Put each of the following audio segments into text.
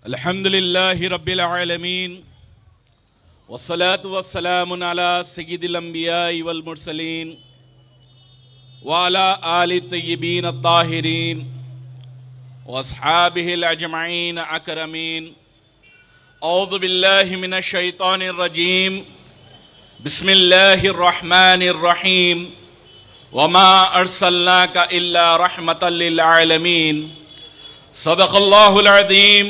अल्हम्दुलिल्लाहि रब्बिल आलमीन वस्सलातु वस्सलामु अला सय्यिदिल अंबियाइ वल मुरसलीन व अला आलि तय्यिबीन अत्ताहिरीन व अस्हाबिहिल अजमईन अकरमीन। औज़ु बिल्लाहि मिनश शैतानिर रजीम। बिस्मिल्लाहिर रहमानिर रहीम। वमा अर्सलनाका इल्ला रहमतल लिल आलमीन। सदक़ल्लाहुल अज़ीम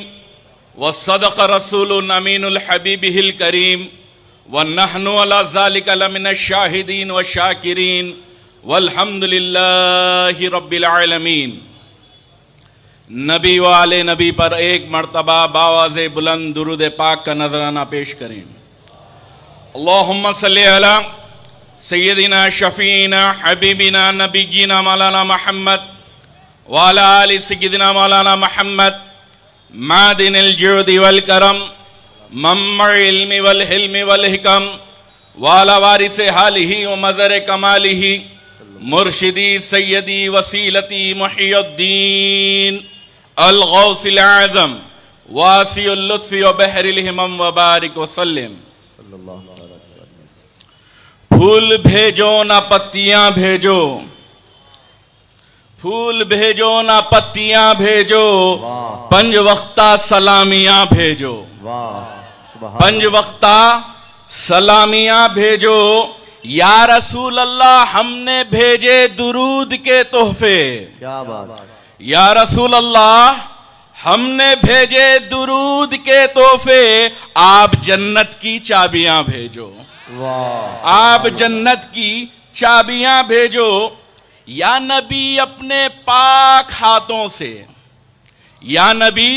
व सदक़ रसूलुल अमीनुल हबीबिहिल करीम व नहनु अला ज़ालिका लमिनश शाहिदीन व शाकिरीन वल्हम्दुलिल्लाहि रब्बिल आलमीन। नबी वाले नबी पर एक मर्तबा बावाज़े बुलंद दुरूद पाक का नजराना पेश करें। अल्लाहुम्मा सल्लि अला सय्यदिना शफ़ीना हबीबिना नबीना मौलाना मोहम्मद व अला आलि सय्यदिना मौलाना मोहम्मद मादिनिल जुदी वल करम मम्मल इल्मी वल हिल्मी वल हिकम व अला वारिसे हालिही व मज़र कमालिही मुर्शिदी सय्यदी वसीलती मुहियुद्दीन अल गौसिल आज़म वासिउल लुत्फ़ी व बहरिल हिमम व बारिक वसल्लम। फूल भेजो ना पत्तियां भेजो, फूल भेजो ना पत्तियां भेजो, पंज वक्ता सलामियां भेजो, पंज वक्ता सलामियां भेजो। या रसूल अल्लाह हमने भेजे दुरूद के तोहफे। क्या बात। या रसूल अल्लाह हमने भेजे दुरूद के तोहफे, आप जन्नत की चाबियां भेजो, आप जन्नत की चाबियां भेजो। या नबी अपने पाक हाथों से, या नबी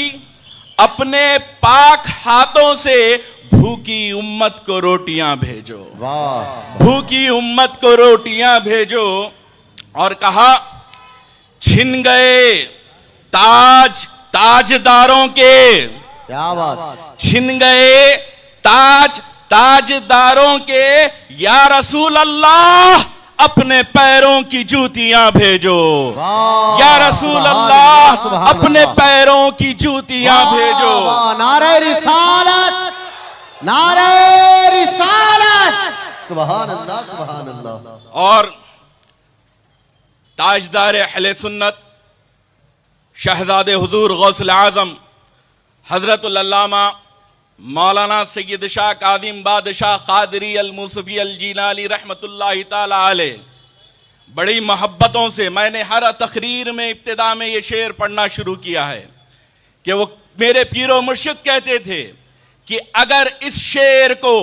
अपने पाक हाथों से भूखी उम्मत को रोटियां भेजो, भूखी उम्मत को रोटियां भेजो। और कहा छिन गए ताज ताजदारों के, क्या बात, छिन गए ताज ताजदारों के। या रसूल अल्लाह अपने पैरों की जूतियां भेजो, या रसूल अल्लाह अपने पैरों की जूतियां भेजो। नारे रिसालत, नारे रिसालत, सुभान अल्लाह सुभान अल्लाह। और ताजदार अहले सुन्नत शहजादे हुजूर गौसुल आज़म हजरतुल अल्लामा मौलाना सैयद शाह कादिम बादशाह कादरी अल मूसफ़ी अल जीलानी रहमतुल्लाहि ताला अलैह बड़ी मोहब्बतों से मैंने हर तकरीर में इब्तिदा में ये शेर पढ़ना शुरू किया है कि वो मेरे पीरो मुर्शिद कहते थे कि अगर इस शेर को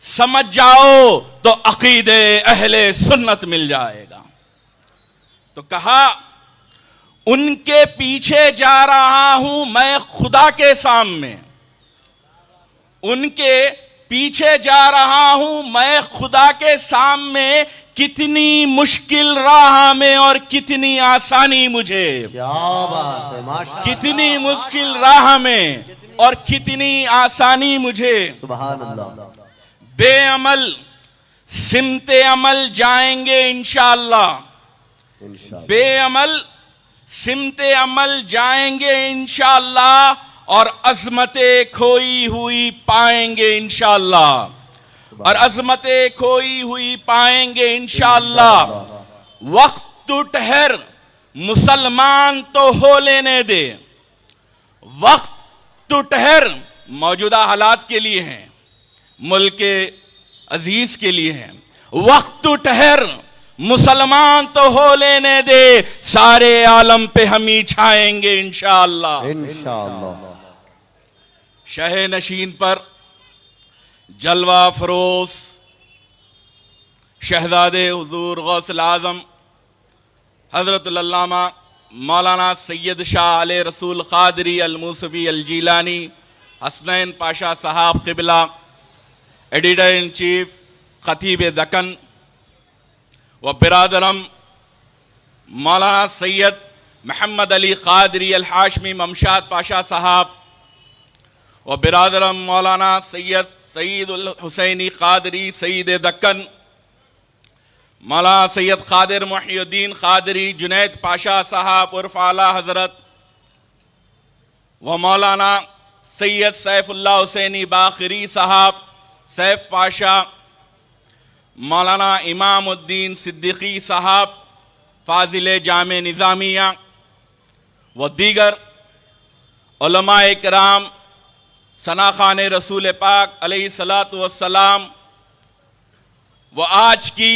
समझ जाओ तो अकीदे अहले सुन्नत मिल जाएगा। तो कहा उनके पीछे जा रहा हूं मैं खुदा के सामने, उनके पीछे जा रहा हूं मैं खुदा के सामने। कितनी मुश्किल राह में और कितनी आसानी मुझे, क्या बात है माशाअल्लाह। कितनी मुश्किल राह में और कितनी आसानी मुझे। सुभान अल्लाह। बेअमल सिमते अमल जाएंगे इंशाअल्लाह, बेअमल सिमते अमल जाएंगे इंशाअल्लाह और अज़मते खोई हुई पाएंगे इंशाअल्लाह, और अज़मते खोई हुई पाएंगे इंशाअल्लाह। वक्त तो ठहर मुसलमान तो हो लेने दे, वक्त तो ठहर मौजूदा हालात के लिए हैं, मुल्क अजीज के लिए हैं। वक्त तो ठहर मुसलमान तो हो लेने दे, सारे आलम पे हम ही छाएंगे इंशाअल्लाह, इंशाअल्लाह। शह नशीन पर जलवा फरोज शहजादे हुजूर गौसुल आज़म हजरतुल अल्लामा मौलाना सैयद शाह आले रसूल कादरी अल मूसफ़ी अल जीलानी हसनैन पाशा साहब क़िबला एडिटर इन चीफ खतीब दक्कन व बिरादरम मौलाना सैयद मोहम्मद अली कादरी अल हाशमी ममशाद पाशा साहब व बिरादरम मौलाना सैयद सईद उल हुसैनी कादरी सईद दक्कन मौलाना सैयद कादिर मुहियुद्दीन कादरी जुनैद पाशा साहब उर्फ आला हज़रत व मौलाना सैयद सैफुल्लाह हुसैनी बाखरी साहब सैफ पाशा, मौलाना इमामुद्दीन सिद्दीकी साहब फाजिल जामे निज़ामिया व दीगर उलमाए किराम सना खान रसूल पाक अलैहिस्सलातु वस्सलाम व आज की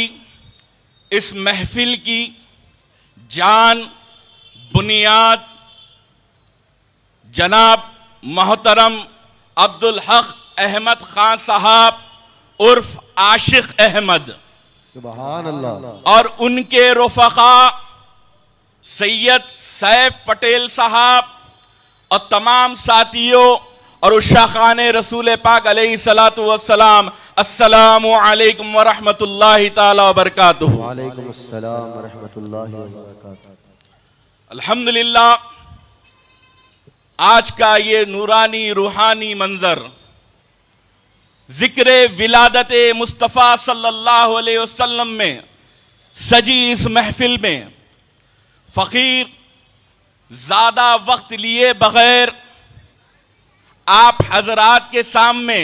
इस महफिल की जान बुनियाद जनाब मोहतरम अब्दुल हक अहमद खान साहब उर्फ आशिक अहमद सुभान अल्लाह और उनके रुफ़क़ा सैयद सैफ पटेल साहब और तमाम साथियों और उशाखान रसूल पाक अलैहिस्सलातु वस्सलाम, अस्सलामु अलैकुम व रहमतुल्लाहि ताला व बरकातुहू। वालेकुम अस्सलाम व रहमतुल्लाहि व बरकातुहू। अल्हम्दुलिल्लाह, आज का ये नूरानी रूहानी मंजर जिक्र विलादत मुस्तफ़ा सल्लल्लाहु अलैहि वसल्लम में सजी इस महफिल में फ़कीर ज़्यादा वक्त लिए बग़ैर आप हजरात के सामने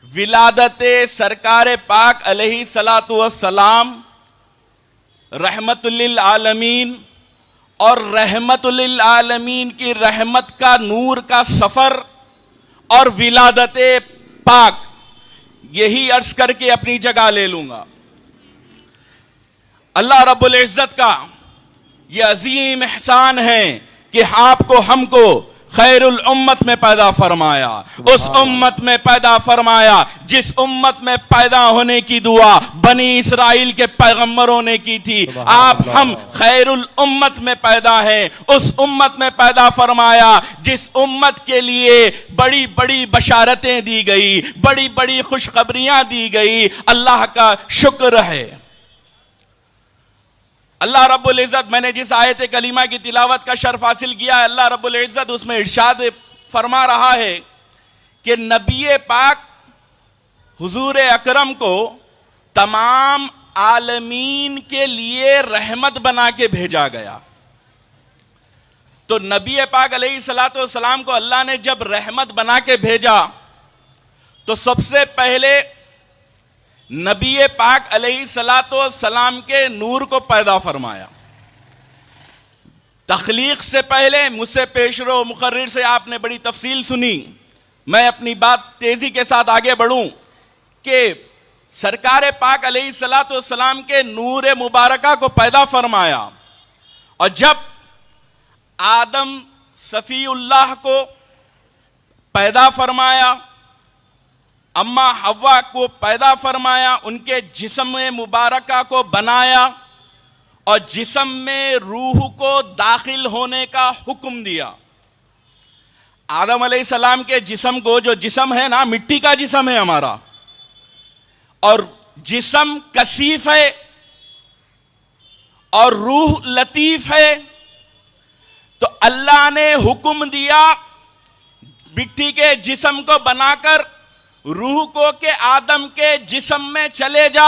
विलादत सरकार पाक अलैहिस्सलातु वस्सलाम रहमतुल लिल आलमीन और रहमतुल लिल आलमीन की रहमत का नूर का सफ़र और विलादत पाक, यही अर्ज करके अपनी जगह ले लूंगा। अल्लाह रब्बुल इज़्ज़त का ये अजीम एहसान है कि आपको हमको खैरुल उम्मत में पैदा फरमाया, उस उम्मत में पैदा फरमाया जिस उम्मत में पैदा होने की दुआ बनी इसराइल के पैगंबरों ने की थी। आप हम खैरुल उम्मत में पैदा हैं, उस उम्मत में पैदा फरमाया जिस उम्मत के लिए बड़ी बड़ी बशारतें दी गई, बड़ी बड़ी खुशखबरियां दी गई। अल्लाह का शुक्र है। अल्लाह रब्बुल इज़्ज़त, मैंने जिस आयत कलीमा की तिलावत का शर्फ हासिल किया है, अल्लाह रब्बुल इज़्ज़त उसमें इरशाद फरमा रहा है कि नबी पाक हुजूर अकरम को तमाम आलमीन के लिए रहमत बना के भेजा गया। तो नबी पाक अलैहिस्सलातु वस्सलाम को अल्लाह ने जब रहमत बना के भेजा तो सबसे पहले नबी पाक अलैहिस्सलातु वस्सलाम के नूर को पैदा फरमाया। तख्लीक से पहले मुझसे पेशरो मुकर्रिर से आपने बड़ी तफसील सुनी। मैं अपनी बात तेजी के साथ आगे बढ़ूं कि सरकार पाक अलैहिस्सलातु वस्सलाम के नूर मुबारका को पैदा फरमाया और जब आदम सफ़ीउल्लाह को पैदा फरमाया, अम्मा हव्वा को पैदा फरमाया, उनके जिस्म मुबारका को बनाया और जिस्म में रूह को दाखिल होने का हुक्म दिया। आदम अलैहिस्सलाम के जिस्म को, जो जिस्म है ना, मिट्टी का जिस्म है हमारा, और जिस्म कसीफ है और रूह लतीफ है। तो अल्लाह ने हुक्म दिया मिट्टी के जिस्म को बनाकर रूह को के आदम के जिस्म में चले जा।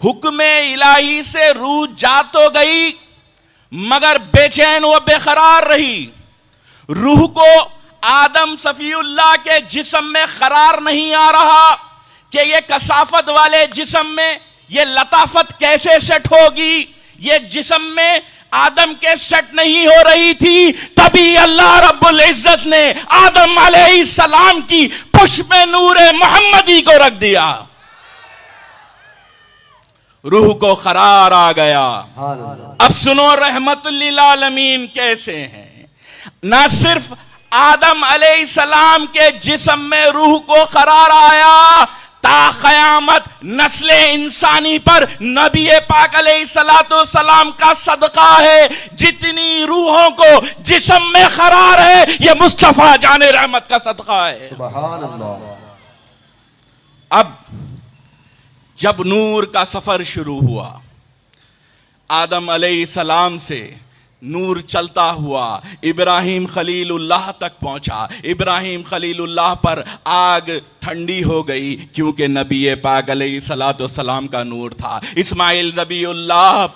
हुक्म इलाही से रूह जा तो गई मगर बेचैन व बेकरार रही। रूह को आदम सफ़ीउल्लाह के जिस्म में करार नहीं आ रहा कि ये कसाफत वाले जिस्म में ये लताफत कैसे सेट होगी। ये जिस्म में आदम के सेट नहीं हो रही थी। तभी अल्लाह रब्बुल इज़्ज़त ने आदम अलैहिस्सलाम की पुष्प में नूरे मोहम्मदी को रख दिया। रूह को करार आ गया। अब सुनो रहमतुल लिल आलमीन कैसे हैं। ना सिर्फ आदम अलैहिस्सलाम के जिस्म में रूह को करार आया, ता क़यामत नस्ले इंसानी पर नबी पाक अलैहिस्सलातु वस्सलाम का सदका है। जितनी रूहों को जिस्म में करार है ये मुस्तफा जाने रहमत का सदका है। सुभान अल्लाह। अब जब नूर का सफर शुरू हुआ, आदम अलैहिस्सलाम से नूर चलता हुआ इब्राहिम खलीलुल्लाह तक पहुंचा। इब्राहिम खलीलुल्लाह पर आग ठंडी हो गई क्योंकि नबी पाक अलैहिस्सलाम का नूर था। इस्माइल ज़बीउल्लाह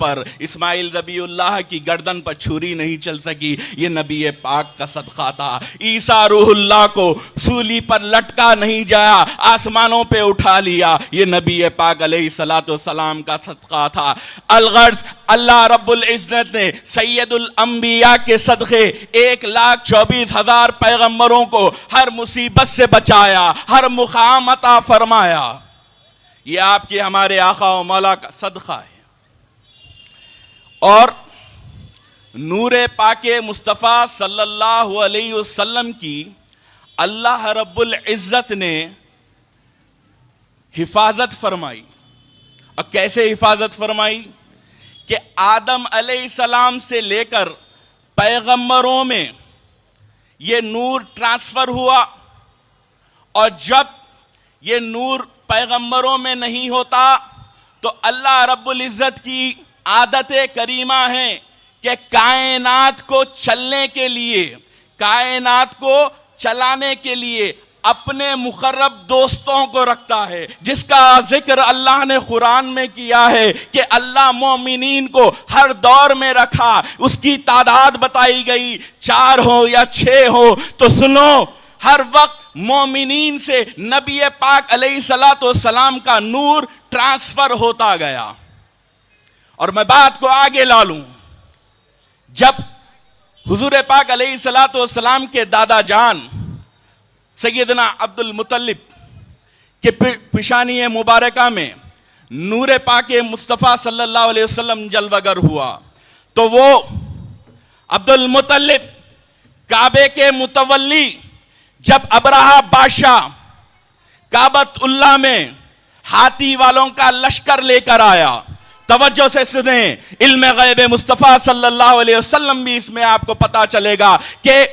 की गर्दन पर छुरी नहीं चल सकी, ये नबी पाक का सदका था। ईसा रूहुल्लाह को सूली पर लटका नहीं जाया, आसमानों पे उठा लिया, ये नबी पाक अलैहिस्सलाम का सदका था। अलगर्ज अल्लाह रब्बुल इज्जत ने सैयदुल अंबिया के सदक़े 1,24,000 पैगंबरों को हर मुसीबत से बचाया, हर मुकाम अता फरमाया। ये आपके हमारे आका और मौला का सदका है। और नूरे पाके मुस्तफ़ा सल्लल्लाहु अलैहि वसल्लम की अल्लाह रब्बुल इज्जत ने हिफाजत फरमाई। और कैसे हिफाजत फरमाई कि आदम अलैहिस्सलाम से लेकर पैगंबरों में ये नूर ट्रांसफर हुआ, और जब ये नूर पैगंबरों में नहीं होता तो अल्लाह रब्बुल इज़्ज़त की आदत करीमा है कि कायनात को चलने के लिए, कायनात को चलाने के लिए अपने मुकर्रब दोस्तों को रखता है, जिसका जिक्र अल्लाह ने कुरान में किया है कि अल्लाह मोमिनीन को हर दौर में रखा। उसकी तादाद बताई गई, 4 हो या 6 हो। तो सुनो, हर वक्त मोमिनीन से नबी पाक अलैहिस्सलाम का नूर ट्रांसफर होता गया। और मैं बात को आगे ला लूं, जब हुजूर पाक अलैहिस्सलाम के दादा जान सैयदना अब्दुल मुत्तलिब के पिशानी मुबारका में नूर पाके मुस्तफ़ा सल्लल्लाहु अलैहि वसल्लम जलवागर हुआ, तो वो अब्दुल मुत्तलिब काबे के मुतवल्ली जब अबरहा बादशाह काबतुल्लाह में हाथी वालों का लश्कर लेकर आया, तवज्जो से सुने, इल्म गैब मुस्तफ़ा सल्लल्लाहु अलैहि वसल्लम भी इसमें आपको पता चलेगा कि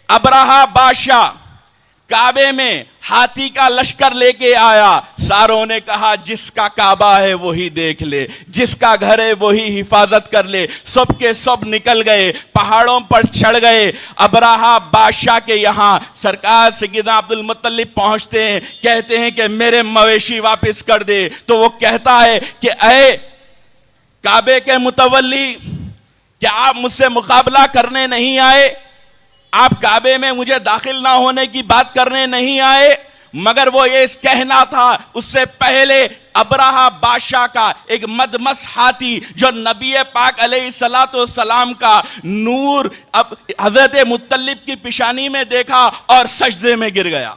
अबरहा बादशाह काबे में हाथी का लश्कर लेके आया। सारों ने कहा जिसका काबा है वही देख ले, जिसका घर है वही हिफाजत कर ले। सब के सब निकल गए, पहाड़ों पर चढ़ गए। अबरहा बादशाह के यहाँ सरकार सैयदना अब्दुल मुत्तलिब पहुंचते हैं, कहते हैं कि मेरे मवेशी वापस कर दे। तो वो कहता है कि ऐ काबे के मुतवल्ली, क्या आप मुझसे मुकाबला करने नहीं आए? आप काबे में मुझे दाखिल ना होने की बात करने नहीं आए? मगर वो ये कहना था, उससे पहले अबरहा बादशाह का एक मदमस हाथी जो नबी पाक अलैहिस्सलाम का नूर अब हजरत मुत्तलिब की पिशानी में देखा और सजदे में गिर गया।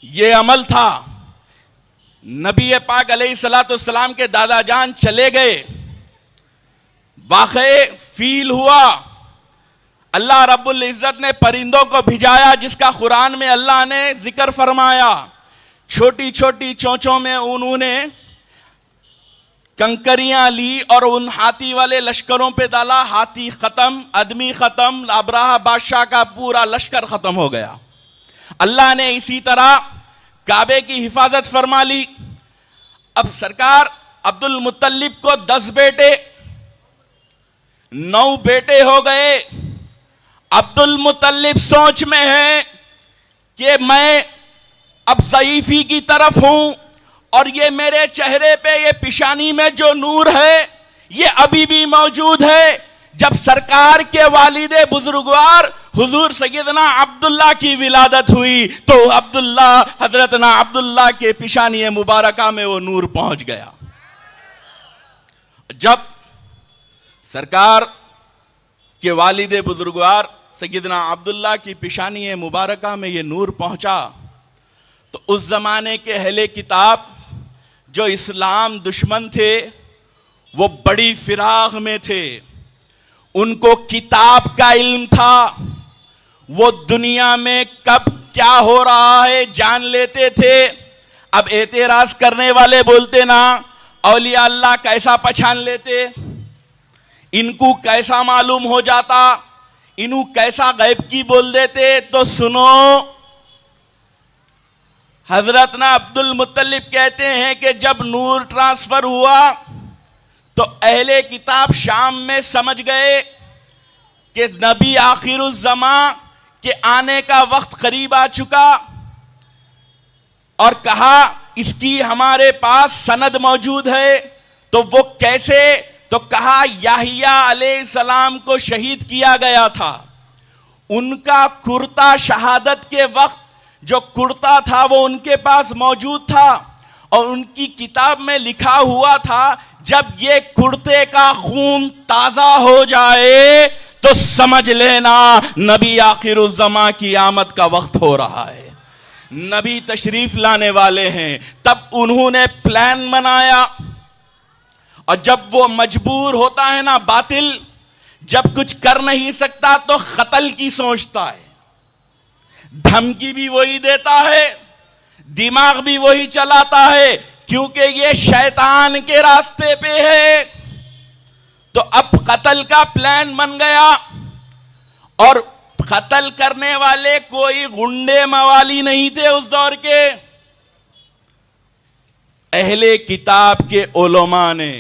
ये अमल था। नबी पाक अलैहिस्सलाम के दादा जान चले गए, वाक़ई फील हुआ। अल्लाह रब्बुल इज़्ज़त ने परिंदों को भिजाया, जिसका कुरान में अल्लाह ने जिक्र फरमाया। छोटी छोटी चोंचों में उन्होंने कंकरियां ली और उन हाथी वाले लश्करों पे डाला। हाथी खत्म, आदमी खत्म, अबरहा बादशाह का पूरा लश्कर खत्म हो गया। अल्लाह ने इसी तरह काबे की हिफाजत फरमा ली। अब सरकार अब्दुल मुत्तलिब को 10 बेटे, 9 बेटे हो गए। अब्दुल मुत्तलिब सोच में है कि मैं अब ज़ईफ़ी की तरफ हूं और ये मेरे चेहरे पे, ये पिशानी में जो नूर है ये अभी भी मौजूद है। जब सरकार के वालिदे बुजुर्गवार हुजूर सैयदना अब्दुल्ला की विलादत हुई तो हजरतना अब्दुल्ला के पिशानी मुबारका में वो नूर पहुंच गया। जब सरकार के वालिदे बुजुर्गवार सैयदना अब्दुल्ला की पिशानी मुबारका में ये नूर पहुंचा तो उस जमाने के अहले किताब जो इस्लाम दुश्मन थे वो बड़ी फिराग में थे। उनको किताब का इल्म था, वो दुनिया में कब क्या हो रहा है जान लेते थे। अब एतराज करने वाले बोलते ना, औलिया अल्लाह कैसा पहचान लेते, इनको कैसा मालूम हो जाता, इन्हू कैसा गैब की बोल देते। तो सुनो, हजरत ना अब्दुल मुत्तलिब कहते हैं कि जब नूर ट्रांसफर हुआ तो अहले किताब शाम में समझ गए कि नबी आखिरुज़्ज़मा के आने का वक्त करीब आ चुका, और कहा इसकी हमारे पास सनद मौजूद है। तो वो कैसे? तो कहा याहिया अलैहिस्सलाम को शहीद किया गया था, उनका कुर्ता शहादत के वक्त जो कुर्ता था वो उनके पास मौजूद था, और उनकी किताब में लिखा हुआ था जब ये कुर्ते का खून ताजा हो जाए तो समझ लेना नबी आखिरुज़्ज़मा की आमद का वक्त हो रहा है, नबी तशरीफ लाने वाले हैं। तब उन्होंने प्लान बनाया, और जब वो मजबूर होता है ना बातिल, जब कुछ कर नहीं सकता तो कत्ल की सोचता है, धमकी भी वही देता है, दिमाग भी वही चलाता है, क्योंकि ये शैतान के रास्ते पे है। तो अब कत्ल का प्लान बन गया, और कत्ल करने वाले कोई गुंडे मवाली नहीं थे उस दौर के। अहले किताब के उलमा ने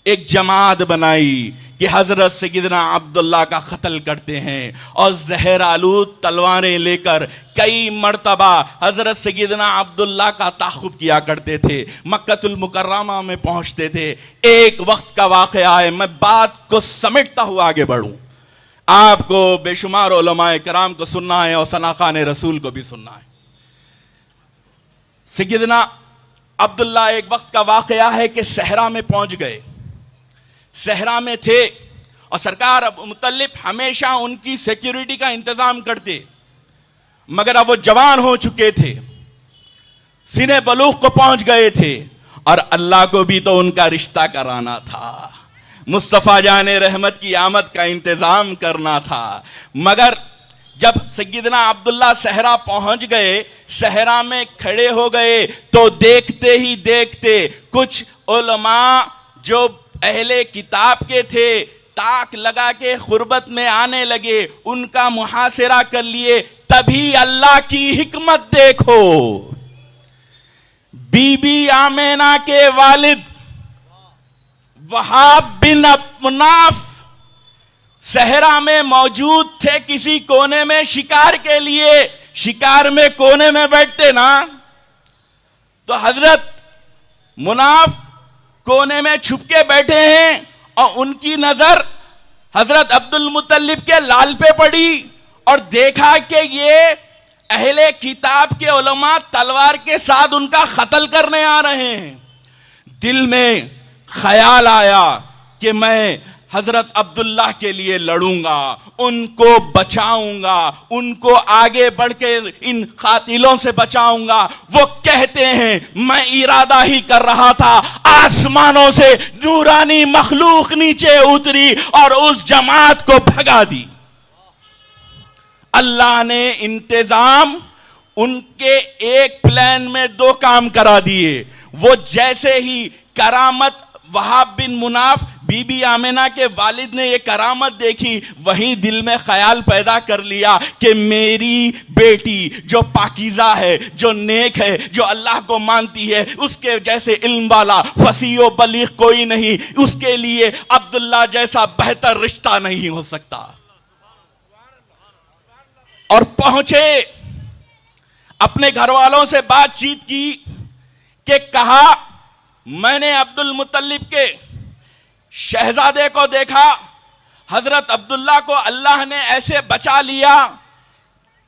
एक जमात बनाई कि हजरत सैयदना अब्दुल्ला का कत्ल करते हैं, और जहर आलूद तलवारें लेकर कई मर्तबा हजरत सैयदना अब्दुल्ला का ताक़ुब किया करते थे, मक्कतुल मुकर्रमा में पहुंचते थे। एक वक्त का वाक़या है, मैं बात को समेटता हुआ आगे बढ़ूं, आपको बेशुमार उलमाए कराम को सुनना है और सनाखान रसूल को भी सुनना है। सैयदना अब्दुल्ला एक वक्त का वाक़या है कि सहरा में पहुंच गए, सहरा में थे, और सरकार अबू मुत्तलिब हमेशा उनकी सिक्योरिटी का इंतजाम करते, मगर अब वो जवान हो चुके थे, सीने बलूग को पहुंच गए थे, और अल्लाह को भी तो उनका रिश्ता कराना था, मुस्तफ़ा जाने रहमत की आमद का इंतजाम करना था। मगर जब सैयदना अब्दुल्ला सहरा पहुंच गए, सहरा में खड़े हो गए, तो देखते ही देखते कुछ उलमा जो अहले किताब के थे ताक लगा के खुर्बत में आने लगे, उनका मुहासिरा कर लिए। तभी अल्लाह की हिकमत देखो, बीबी आमेना के वालिद वहाब बिन मुनाफ सहरा में मौजूद थे, किसी कोने में शिकार के लिए, शिकार में कोने में बैठते ना, तो हजरत मुनाफ कोने में छुपके बैठे हैं, और उनकी नजर हजरत अब्दुल मुत्तलिब के लाल पे पड़ी, और देखा कि ये अहले किताब के उलमा तलवार के साथ उनका कत्ल करने आ रहे हैं। दिल में ख्याल आया कि मैं हजरत अब्दुल्लाह के लिए लड़ूंगा, उनको बचाऊंगा, उनको आगे बढ़कर इन कातिलों से बचाऊंगा। वो कहते हैं मैं इरादा ही कर रहा था, आसमानों से नूरानी मखलूक नीचे उतरी और उस जमात को भगा दी। अल्लाह ने इंतजाम उनके एक प्लान में दो काम करा दिए। वो जैसे ही करामत वहाब बिन मुनाफ बीबी आमिना के वालिद ने ये करामत देखी, वहीं दिल में ख्याल पैदा कर लिया कि मेरी बेटी जो पाकीज़ा है, जो नेक है, जो अल्लाह को मानती है, उसके जैसे इल्म वाला फसीह बलीग कोई नहीं, उसके लिए अब्दुल्ला जैसा बेहतर रिश्ता नहीं हो सकता। और पहुंचे, अपने घर वालों से बातचीत की कि कहा मैंने अब्दुल मुत्तलिब के शहजादे को देखा, हजरत अब्दुल्ला को अल्लाह ने ऐसे बचा लिया,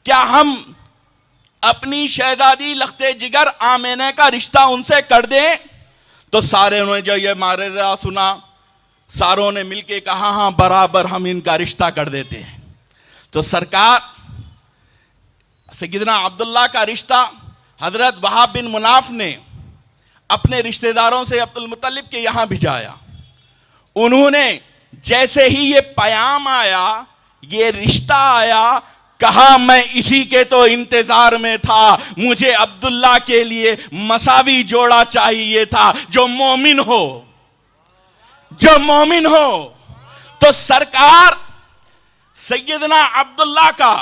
क्या हम अपनी शहजादी लख्ते जिगर आमेना का रिश्ता उनसे कर दें? तो सारे ने जो ये मारेजा सुना, सारों ने मिलके कहा हाँ बराबर हम इनका रिश्ता कर देते हैं। तो सरकार सैयदना अब्दुल्ला का रिश्ता हजरत वहाब बिन मुनाफ ने अपने रिश्तेदारों से अब्दुल मुत्तलिब के यहां भिजाया। उन्होंने जैसे ही ये पैगाम आया, ये रिश्ता आया, कहा मैं इसी के तो इंतजार में था, मुझे अब्दुल्ला के लिए मसावी जोड़ा चाहिए था, जो मोमिन हो, जो मोमिन हो। तो सरकार सैयदना अब्दुल्ला का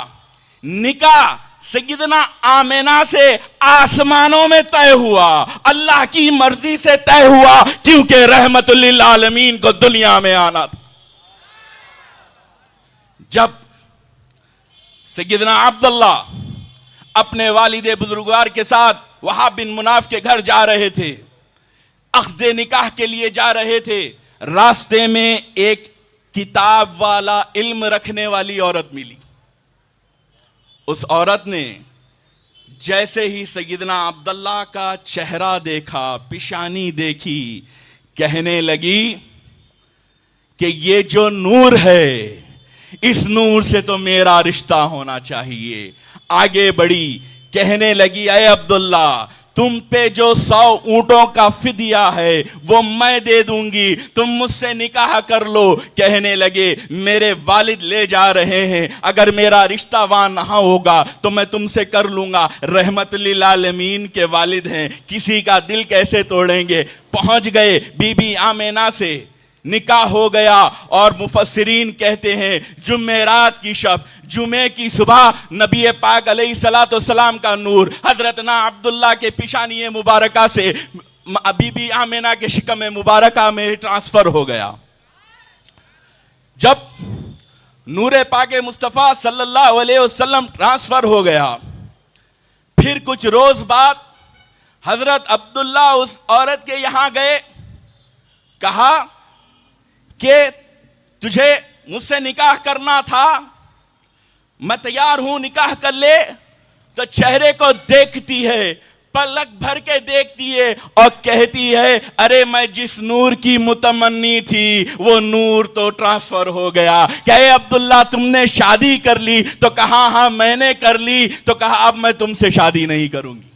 निकाह सैयदना आमिना से आसमानों में तय हुआ, अल्लाह की मर्जी से तय हुआ, क्योंकि रहमतुल लिल आलमीन को दुनिया में आना था। जब सैयदना अब्दुल्ला अपने वालिद बुजुर्गवार के साथ वहाब बिन मुनाफ के घर जा रहे थे, अक़्दे निकाह के लिए जा रहे थे, रास्ते में एक किताब वाला, इल्म रखने वाली औरत मिली। उस औरत ने जैसे ही सैयदना अब्दुल्ला का चेहरा देखा, पेशानी देखी, कहने लगी कि ये जो नूर है, इस नूर से तो मेरा रिश्ता होना चाहिए। आगे बढ़ी, कहने लगी, अय अब्दुल्ला, तुम पे जो 100 ऊंटों का फिदिया है वो मैं दे दूंगी, तुम मुझसे निकाह कर लो। कहने लगे, मेरे वालिद ले जा रहे हैं, अगर मेरा रिश्ता वहां ना होगा तो मैं तुमसे कर लूंगा। रहमत लिल आलमीन के वालिद हैं, किसी का दिल कैसे तोड़ेंगे। पहुंच गए, बीबी आमिना से निकाह हो गया। और मुफस्सिरीन कहते हैं जुमेरात की शब, जुमे की सुबह, नबी पाक अलैहिस्सलाम का नूर हजरत ना अब्दुल्ला के पिशानी मुबारका से बीबी आमिना के शिकम मुबारका में ट्रांसफर हो गया। जब नूरे पाके मुस्तफ़ा सल्लल्लाहु अलैहि वसल्लम ट्रांसफर हो गया, फिर कुछ रोज बाद हजरत अब्दुल्ला उस औरत के यहां गए, कहा कि तुझे मुझसे निकाह करना था, मैं तैयार हूं, निकाह कर ले। तो चेहरे को देखती है, पलक भर के देखती है और कहती है, अरे मैं जिस नूर की मुतमन्नी थी वो नूर तो ट्रांसफर हो गया। कहे, अब्दुल्ला तुमने शादी कर ली? तो कहा, हाँ मैंने कर ली। तो कहा, अब मैं तुमसे शादी नहीं करूंगी।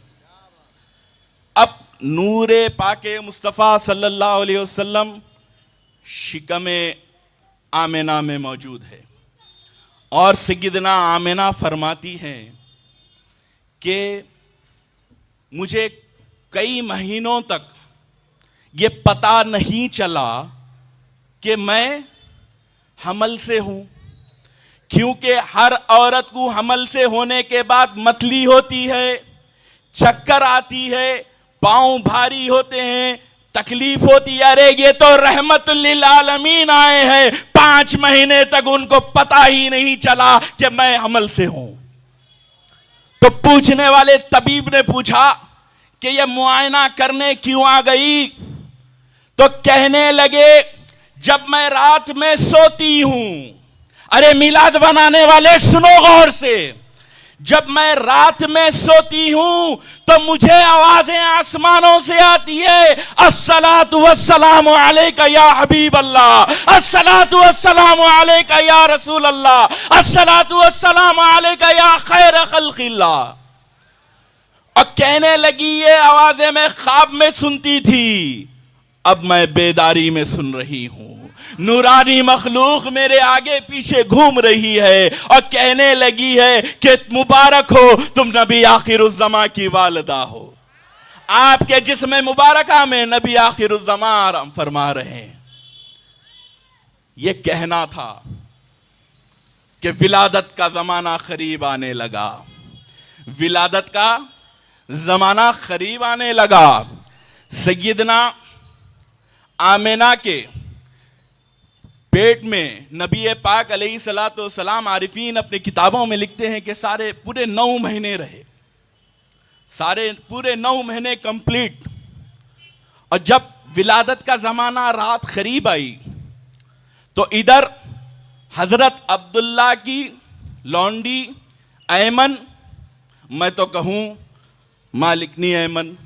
अब नूरे पाके मुस्तफ़ा सल्लल्लाहु अलैहि वसल्लम शिकमे आमिना में मौजूद है और सैयदना आमिना फरमाती हैं कि मुझे कई महीनों तक ये पता नहीं चला कि मैं हमल से हूं, क्योंकि हर औरत को हमल से होने के बाद मतली होती है, चक्कर आती है, पांव भारी होते हैं, तकलीफ होती है। अरे ये तो रहमतुल लिल आलमीन आए हैं, 5 महीने तक उनको पता ही नहीं चला कि मैं हमल से हूं। तो पूछने वाले तबीब ने पूछा कि ये मुआयना करने क्यों आ गई? तो कहने लगे, जब मैं रात में सोती हूं, अरे मिलाद बनाने वाले सुनो गौर से, जब मैं रात में सोती हूं तो मुझे आवाजें आसमानों से आती है, अस्सलातु वस्सलामु अलैका या हबीब अल्लाह, अस्सलातु वस्सलामु अलैका या रसूल अल्लाह, अस्सलातु वस्सलामु अलैका या खैर खल्किल्लाह। और कहने लगी, ये आवाजें मैं ख्वाब में सुनती थी, अब मैं बेदारी में सुन रही हूं। नूरानी मखलूक मेरे आगे पीछे घूम रही है और कहने लगी है कि मुबारक हो तुम नबी आखिरुज़्ज़मा की वालिदा हो। आपके जिस्म मुबारका में नबी आखिरुज़्ज़मा आराम फरमा रहे हैं। यह कहना था कि विलादत का जमाना करीब आने लगा, विलादत का जमाना करीब आने लगा। सैयदना आमिना के पेट में नबी पाक अलैहिस्सलाम, आरिफीन अपने किताबों में लिखते हैं कि सारे पूरे 9 महीने रहे, सारे पूरे 9 महीने कंप्लीट। और जब विलादत का जमाना रात करीब आई तो इधर हजरत अब्दुल्ला की लौंडी ऐमन, मैं तो कहूं मालिकनी ऐमन,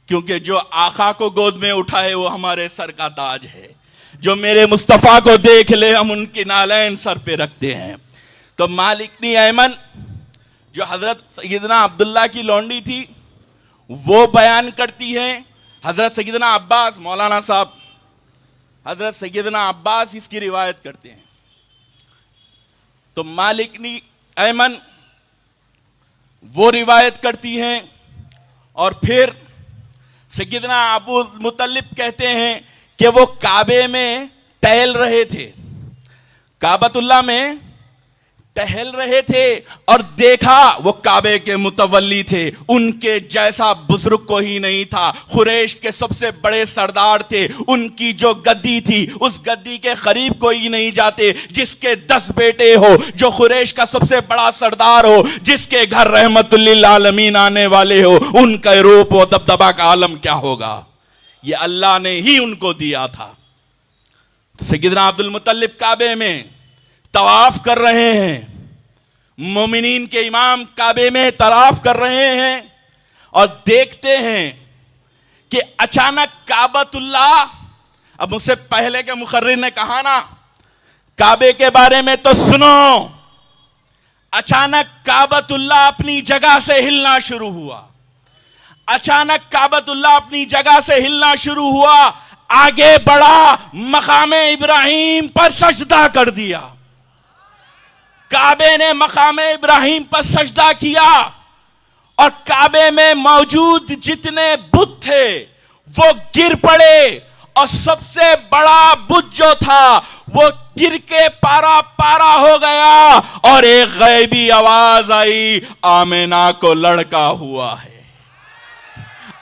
क्योंकि जो आका को गोद में उठाए वो हमारे सर का ताज है, जो मेरे मुस्तफ़ा को देख ले हम उनकी नालैन सर पे रखते हैं। तो मालिकनी ऐमन जो हजरत सैयदना अब्दुल्ला की लौंडी थी वो बयान करती हैं, हजरत सैयदना अब्बास, मौलाना साहब हजरत सैयदना अब्बास इसकी रिवायत करते हैं। तो मालिकनी ऐमन वो रिवायत करती हैं और फिर सैयदना अबू मुतल्लिब कहते हैं कि वो काबे में टहल रहे थे, काबतुल्लाह में टहल रहे थे और देखा वो काबे के मुतवल्ली थे, उनके जैसा बुजुर्ग कोई नहीं था, कुरैश के सबसे बड़े सरदार थे, उनकी जो गद्दी थी उस गद्दी के करीब कोई नहीं जाते, जिसके 10 बेटे हो, जो कुरैश का सबसे बड़ा सरदार हो, जिसके घर रहमतुल लिल आलमीन आने वाले हो, उनका रूप व दबदबा का आलम क्या होगा, ये अल्लाह ने ही उनको दिया था। सैयदना अब्दुल मुत्तलिब काबे में तवाफ कर रहे हैं, मोमिनीन के इमाम काबे में तवाफ कर रहे हैं और देखते हैं कि अचानक काबतुल्लाह, अब मुझसे पहले के मुखर्रिर ने कहा ना काबे के बारे में तो सुनो, अचानक काबतुल्लाह अपनी जगह से हिलना शुरू हुआ, अचानक काबतुल्लाह अपनी जगह से हिलना शुरू हुआ, आगे बढ़ा, मकामे इब्राहिम पर सजदा कर दिया, काबे ने मकामे इब्राहिम पर सजदा किया और काबे में मौजूद जितने बुत थे वो गिर पड़े और सबसे बड़ा बुत जो था वो गिर के पारा पारा हो गया और एक गैबी आवाज आई, आमिना को लड़का हुआ है,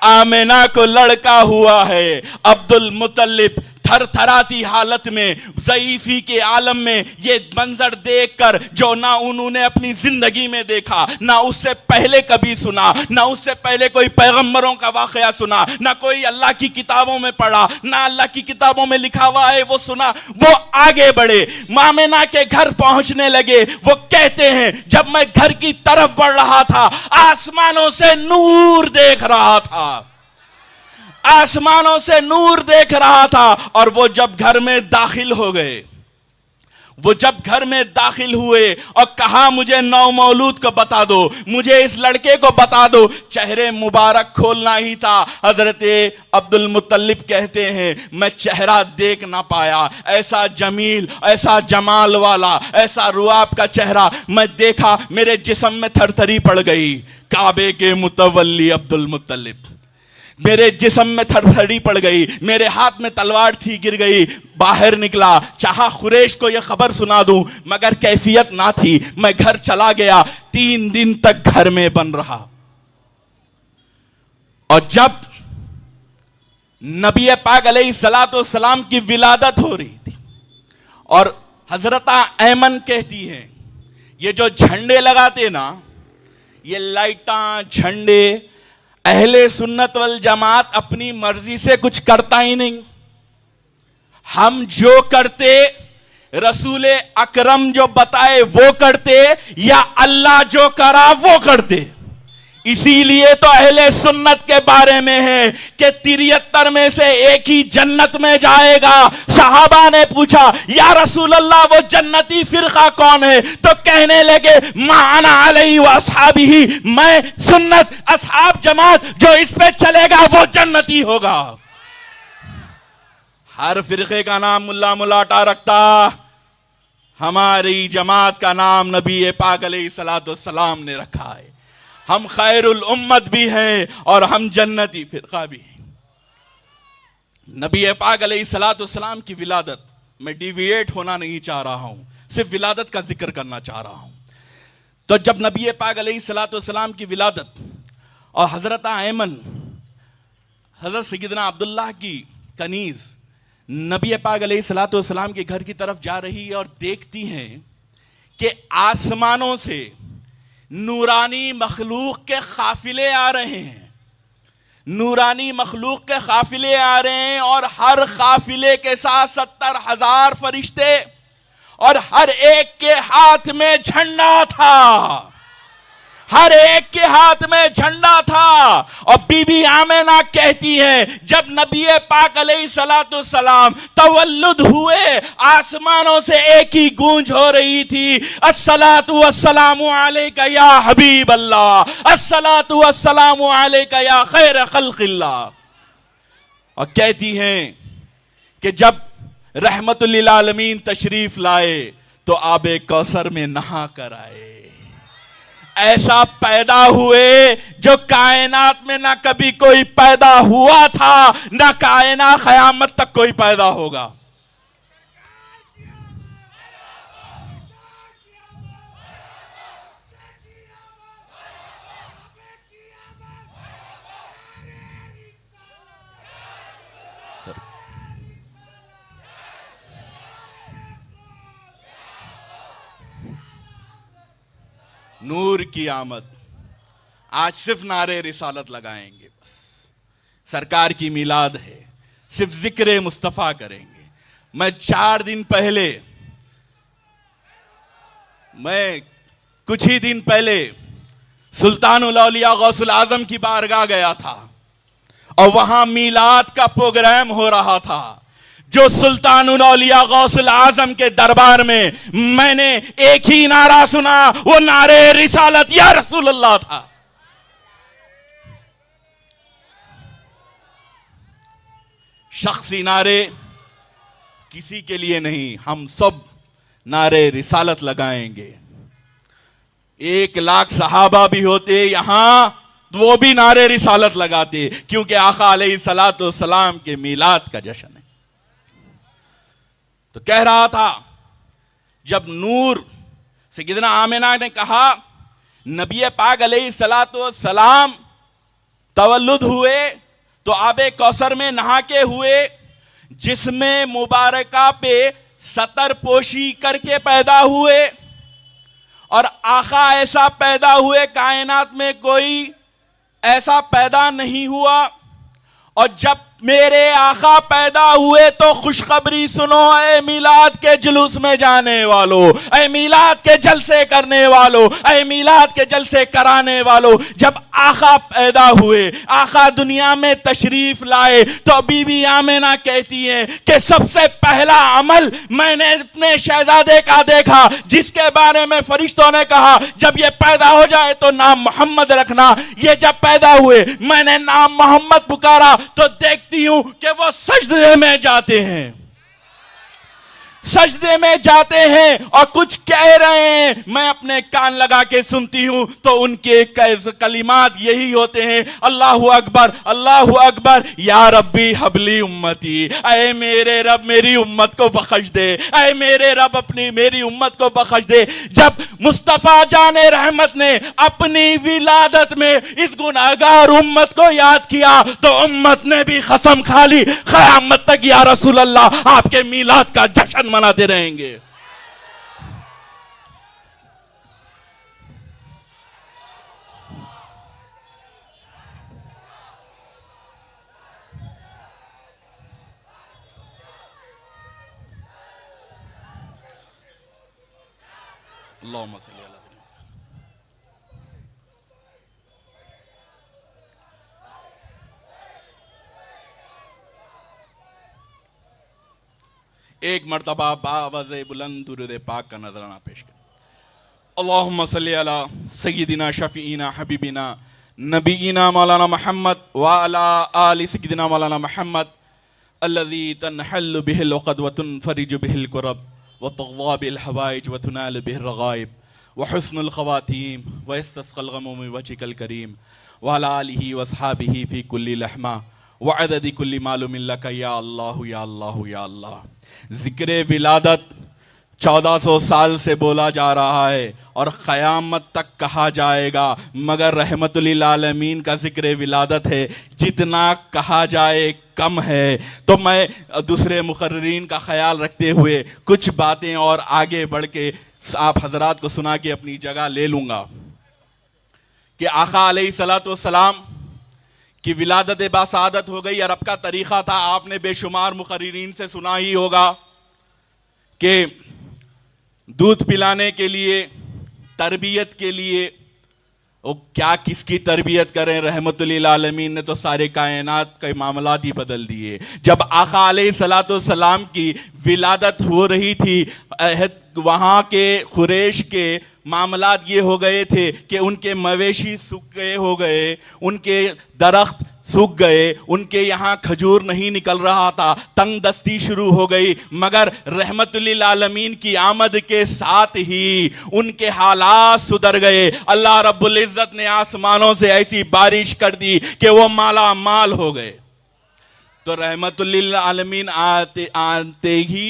आमिना को लड़का हुआ है। अब्दुल मुत्तलिब थरथराती हालत में, ज़ईफी के आलम में ये मंजर देखकर, जो ना उन्होंने अपनी जिंदगी में देखा, ना उससे पहले कभी सुना, ना उससे पहले कोई पैगंबरों का वाकया सुना, ना कोई अल्लाह की किताबों में पढ़ा, ना अल्लाह की किताबों में लिखा हुआ है वो सुना, वो आगे बढ़े, आमिना के घर पहुंचने लगे। वो कहते हैं जब मैं घर की तरफ बढ़ रहा था आसमानों से नूर देख रहा था, आसमानों से नूर देख रहा था, और वो जब घर में दाखिल हो गए, वो जब घर में दाखिल हुए और कहा मुझे नौ मौलूद को बता दो, मुझे इस लड़के को बता दो, चेहरे मुबारक खोलना ही था। हजरत अब्दुल मुत्तलिब कहते हैं मैं चेहरा देख ना पाया, ऐसा जमील, ऐसा जमाल वाला, ऐसा रुआब का चेहरा मैं देखा, मेरे जिस्म में थरथरी पड़ गई। काबे के मुतवल्ली अब्दुल मुत्तलिब, मेरे जिस्म में थरथरी पड़ गई, मेरे हाथ में तलवार थी, गिर गई, बाहर निकला, चाहा कुरैश को यह खबर सुना दूं मगर कैफियत ना थी, मैं घर चला गया, 3 दिन तक घर में बन रहा। और जब नबी पाक अलैहिस्सलाम की विलादत हो रही थी और हजरत ऐमन कहती हैं ये जो झंडे लगाते ना, ये लाइटां झंडे, अहले सुन्नत वल जमात अपनी मर्जी से कुछ करता ही नहीं, हम जो करते रसूल अकरम जो बताए वो करते या अल्लाह जो करा वो करते। इसीलिए तो अहले सुन्नत के बारे में है कि 73 में से एक ही जन्नत में जाएगा। सहाबा ने पूछा या रसूल अल्लाह वो जन्नती फिरका कौन है, तो कहने लगे माना अलैहि व अस्हाबिही, मैं सुन्नत असहाब जमात जो इस पे चलेगा वो जन्नती होगा। हर फिरके का नाम मुल्ला मुलाटा रखता, हमारी जमात का नाम नबी पाक अलैहिस्सलाम ने रखा है। हम खैरुल उम्मत भी हैं और हम जन्नती फिरका भी हैं। नबी पाक अलैहिस्सलाम की विलादत, मैं डिविएट होना नहीं चाह रहा हूं, सिर्फ विलादत का जिक्र करना चाह रहा हूं। तो जब नबी पाक अलैहिस्सलाम की विलादत और हजरत ऐमन, हजरत सैयदना अब्दुल्लाह की कनीज नबी पाक अलैहिस्सलाम के घर की तरफ जा रही है और देखती हैं कि आसमानों से नूरानी मखलूक के काफिले आ रहे हैं, नूरानी मखलूक के काफिले आ रहे हैं और हर काफिले के साथ 70,000 फरिश्ते और हर एक के हाथ में झंडा था, हर एक के हाथ में झंडा था। और बीबी आमिना कहती है जब नबी पाक अलैहिस्सलाम तवल्लुद हुए, आसमानों से एक ही गूंज हो रही थी, अस्सलातु वस्सलामु अलैका या हबीब अल्लाह, अस्सलातु वस्सलामु अलैका या खैर खल्क़िल्लाह। और कहती हैं कि जब रहमतुल लिल आलमीन तशरीफ लाए तो आबे कौसर में नहा कर आए, ऐसा पैदा हुए जो कायनात में ना कभी कोई पैदा हुआ था, ना कायनात क़यामत तक कोई पैदा होगा। नूर की आमद। आज सिर्फ नारे रिसालत लगाएंगे, बस सरकार की मिलाद है, सिर्फ जिक्र मुस्तफ़ा करेंगे। मैं 4 दिन पहले, मैं कुछ ही दिन पहले सुल्तानुल औलिया गौसुल आजम की बारगाह गया था और वहां मीलाद का प्रोग्राम हो रहा था। जो सुल्तानुल औलिया गौसुल आजम के दरबार में मैंने एक ही नारा सुना, वो नारे रिसालत या रसूल अल्लाह था। शख्सी नारे किसी के लिए नहीं, हम सब नारे रिसालत लगाएंगे। 1 लाख सहाबा भी होते यहां तो वो भी नारे रिसालत लगाते, क्योंकि आका अलैहिस्सलातु वस्सलाम के मीलाद का जश्न है। तो कह रहा था, जब नूर सैयदना आमिना ने कहा नबी पाक अलैहिस्सलातु वस्सलाम तवल्लुद हुए तो आबे कौसर में नहा के हुए, जिसमें मुबारका पे सतर पोशी करके पैदा हुए, और आका ऐसा पैदा हुए कायनात में कोई ऐसा पैदा नहीं हुआ। और जब मेरे आका पैदा हुए तो खुशखबरी सुनो ऐ मीलाद के जुलूस में जाने वालों, ऐ मीलाद के जलसे करने वालों, ऐ मीलाद के जलसे कराने वालों। जब आका पैदा हुए, आका दुनिया में तशरीफ लाए, तो बीबी आमिना कहती है कि सबसे पहला अमल मैंने अपने शहजादे का देखा, जिसके बारे में फरिश्तों ने कहा जब ये पैदा हो जाए तो नाम मोहम्मद रखना। ये जब पैदा हुए मैंने नाम मोहम्मद पुकारा तो देखती हूं कि वो सजदे में जाते हैं, सजदे में जाते हैं और कुछ कह रहे हैं। मैं अपने कान लगा के सुनती हूं तो उनके कलिमात यही होते हैं, अल्लाहु अकबर, अल्लाहु अकबर, या रब्बी हबली उम्मती, ऐ मेरे रब मेरी उम्मत को बख्श दे, ऐ मेरे रब अपनी मेरी उम्मत को बख्श दे। जब मुस्तफा जाने रहमत ने अपनी विलादत में इस गुनाहगार उम्मत को याद किया तो उम्मत ने भी कसम खा ली, क़यामत तक या रसूल अल्लाह आपके मीलाद का जश्न मनाते रहेंगे। अल्लाहुम्मा सल्ली अला एक मर्तबा बावज़े बुलंद दुरूद पाक का नजराना पेश कर। अल्लाहुम्मा सल्ली अला सय्यिदिना शफीना हबीबिना नबीना मौलाना मोहम्मद व अला आलि सय्यिदिना मौलाना मोहम्मद अल्लज़ी तनहल्लु बिहिल उक़द व तुनफ़रिजु बिहिल कुरब व तुग़्वा बिल हवाइज व तुनालु बिहिर रग़ाइब व हुस्नुल ख़वातीम व यस्तस्क़ल ग़मू मिन वजहिकल करीम व अला आलिहि व अस्हाबिहि फ़ी कुल्लि लहमा व अददि कुल्लि मालूमिन लका या अल्लाह या अल्लाह या अल्लाह। ज़िक्र विलादत 1400 साल से बोला जा रहा है और क़यामत तक कहा जाएगा, मगर रहमतुल लिल आलमीन का ज़िक्र विलादत है, जितना कहा जाए कम है। तो मैं दूसरे मुक़र्रिरीन का ख्याल रखते हुए कुछ बातें और आगे बढ़ के आप हज़रात को सुना के अपनी जगह ले लूँगा कि आका अलैहिस्सलातु वस्सलाम की विलादत बासादत हो गई। अरब का तरीक़ा था, आपने बेशुमार मुक़र्रिरीन से सुना ही होगा कि दूध पिलाने के लिए, तरबियत के लिए, वो क्या किसकी तरबियत करें, रहमतुल लिल आलमीन ने तो सारे कायनात के मामलात ही बदल दिए। जब आका अलैहिस्सलातु वस्सलाम की विलादत हो रही थी, वहाँ के कुरैश के मामलात ये हो गए थे कि उनके मवेशी सूख गए हो गए, उनके दरख्त सूख गए, उनके यहाँ खजूर नहीं निकल रहा था, तंग दस्ती शुरू हो गई। मगर रहमतुल लिल आलमीन की आमद के साथ ही उनके हालात सुधर गए। अल्लाह रब्बुल इज़्ज़त ने आसमानों से ऐसी बारिश कर दी कि वो माला माल हो गए। तो रहमतुल लिल आलमीन आते ही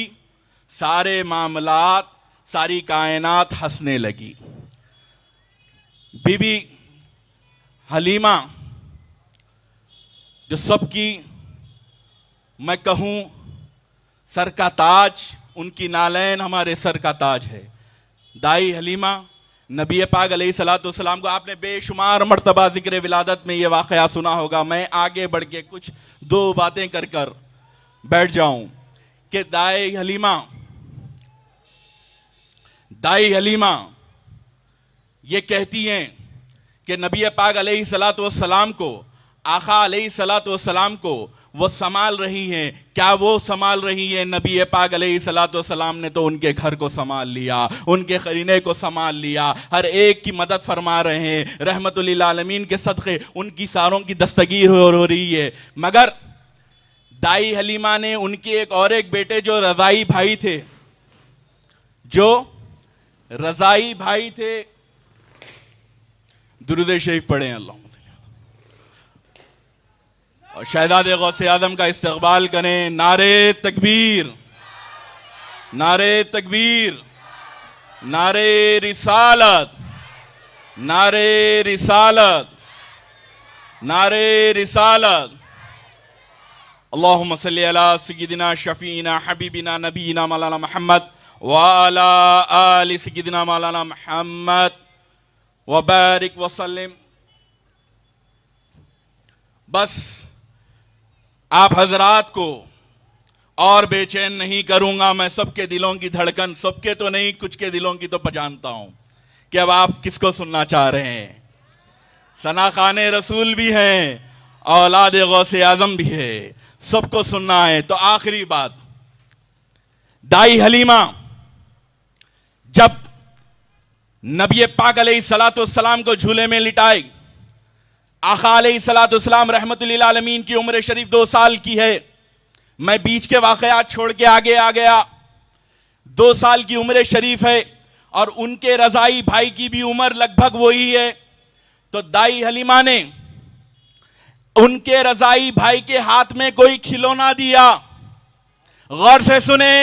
सारे मामलात, सारी कायनात हंसने लगी। बीबी हलीमा जो सबकी मैं कहूँ सर का ताज, उनकी नालैन हमारे सर का ताज है। दाई हलीमा नबी पाक अलैहिस्सलाम को आपने बेशुमार मर्तबा जिक्र विलादत में ये वाक़या सुना होगा। मैं आगे बढ़ के कुछ दो बातें कर कर बैठ जाऊं कि दाई हलीमा ये कहती हैं कि नबी पाक अलैहिस्सलाम को, आका अलैहिस्सलाम को वो संभाल रही हैं। क्या वो संभाल रही हैं? नबी पाक अलैहिस्सलाम ने तो उनके घर को संभाल लिया, उनके करीने को संभाल लिया, हर एक की मदद फरमा रहे हैं। रहमतुल लिल आलमीन के सदक़े उनकी सारों की दस्तगीर हो रही है। मगर दाई हलीमा ने उनके और एक बेटे जो रज़ाई भाई थे, दुरूद शरीफ पढ़ें अल्लाह, और शहजादे गौसे आज़म का इस्तकबाल करें। नारे तकबीर, नारे तकबीर, नारे रिसालत, नारे रिसालत, नारे रिसालत। अल्लाहुम्मा सल्ली अला सय्यिदिना शफीना हबीबिना नबीना मौलाना मोहम्मद व अला आलि सय्यिदिना मौलाना मोहम्मद व बारिक व सल्लिम। बस आप हजरात को और बेचैन नहीं करूंगा। मैं सबके दिलों की धड़कन, सबके तो नहीं, कुछ के दिलों की तो पहचानता हूं कि अब आप किसको सुनना चाह रहे हैं। सना खाने रसूल भी हैं, औलाद गौसे आजम भी है, सबको सुनना है। तो आखिरी बात, दाई हलीमा जब नबी पाक अलैहिस्सलाम को झूले में लिटाए, आका अलैहिस्सलाम रहमतुल लिल आलमीन की उम्र शरीफ 2 साल की है। मैं बीच के वाकयात छोड़ के आगे आ गया। 2 साल की उम्र शरीफ है और उनके रज़ाई भाई की भी उम्र लगभग वही है। तो दाई हलीमा ने उनके रज़ाई भाई के हाथ में कोई खिलौना दिया। गौर से सुने,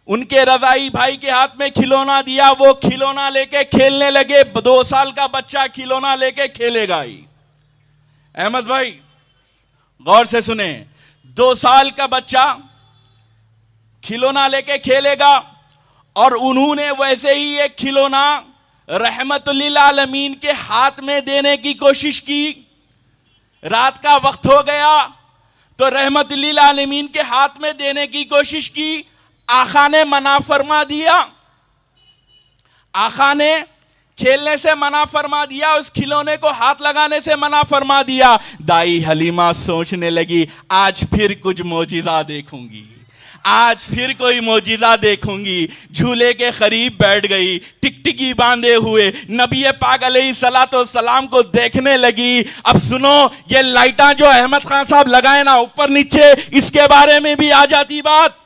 उनके रज़ाई भाई के हाथ में खिलौना दिया। वो खिलौना लेके खेलने लगे। 2 साल का बच्चा खिलौना लेके खेलेगा ही। अहमद भाई गौर से सुने, 2 साल का बच्चा खिलौना लेके खेलेगा और उन्होंने वैसे ही एक खिलौना रहमतुल लिल आलमीन के हाथ में देने की कोशिश की। रात का वक्त हो गया तो रहमतुल लिल आलमीन के हाथ में देने की कोशिश की। आका ने मना फरमा दिया। आका ने खेलने से मना फरमा दिया, उस खिलौने को हाथ लगाने से मना फरमा दिया। दाई हलीमा सोचने लगी, आज फिर कुछ मोजिज़ा देखूंगी, आज फिर कोई मोजिज़ा देखूंगी। झूले के करीब बैठ गई, टिकटिकी बांधे हुए नबी पाक अलैहिस्सलाम को देखने लगी। अब सुनो, ये लाइटां जो अहमद खान साहब लगाए ना ऊपर नीचे, इसके बारे में भी आ जाती बात।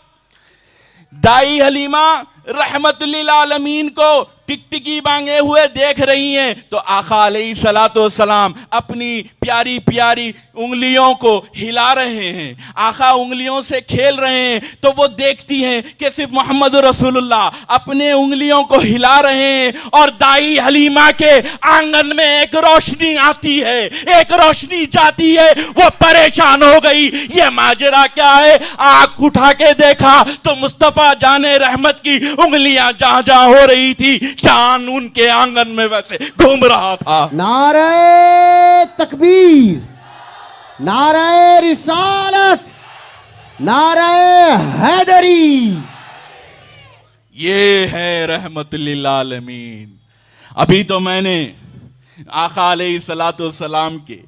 दाई हलीमा रहमतुल लिल आलमीन को टिकटिकी बांधे हुए देख रही हैं तो आका अलैहिस्सलाम अपनी प्यारी प्यारी उंगलियों को हिला रहे हैं। आका उंगलियों से खेल रहे हैं तो वो देखती हैं कि सिर्फ मोहम्मद रसूलुल्लाह अपने उंगलियों को हिला रहे हैं। और दाई हलीमा के आंगन में एक रोशनी आती है, एक रोशनी जाती है। वो परेशान हो गई, ये माजरा क्या है। आंख उठा के देखा तो मुस्तफा जाने रहमत की उंगलियां जहां जहां हो रही थी, चांद उनके आंगन में वैसे घूम रहा था। नारे तकबीर, नारे रिसालत, नारे हैदरी। ये है रहमतुल लिल आलमीन। अभी तो मैंने आका अलैहिस्सलाम के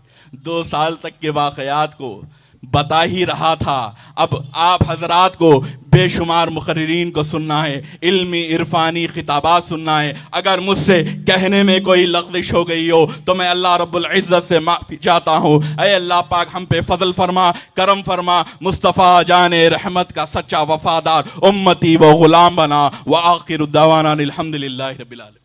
2 साल तक के वाकयात को बता ही रहा था। अब आप हजरात को बेशुमार मुकर्रिरीन को सुनना है, इल्मी इरफानी खिताबात सुनना है। अगर मुझसे कहने में कोई लग़ज़िश हो गई हो तो मैं अल्लाह रब्बुल इज़्ज़त से माफ़ी चाहता हूँ। ऐ अल्लाह पाक हम पे फजल फरमा, करम फरमा, मुस्तफ़ा जाने रहमत का सच्चा वफादार उम्मती व ग़ुलाम बना। व आखिरु दवाना अनिल हम्दुलिल्लाहि रब्बिल आलमीन।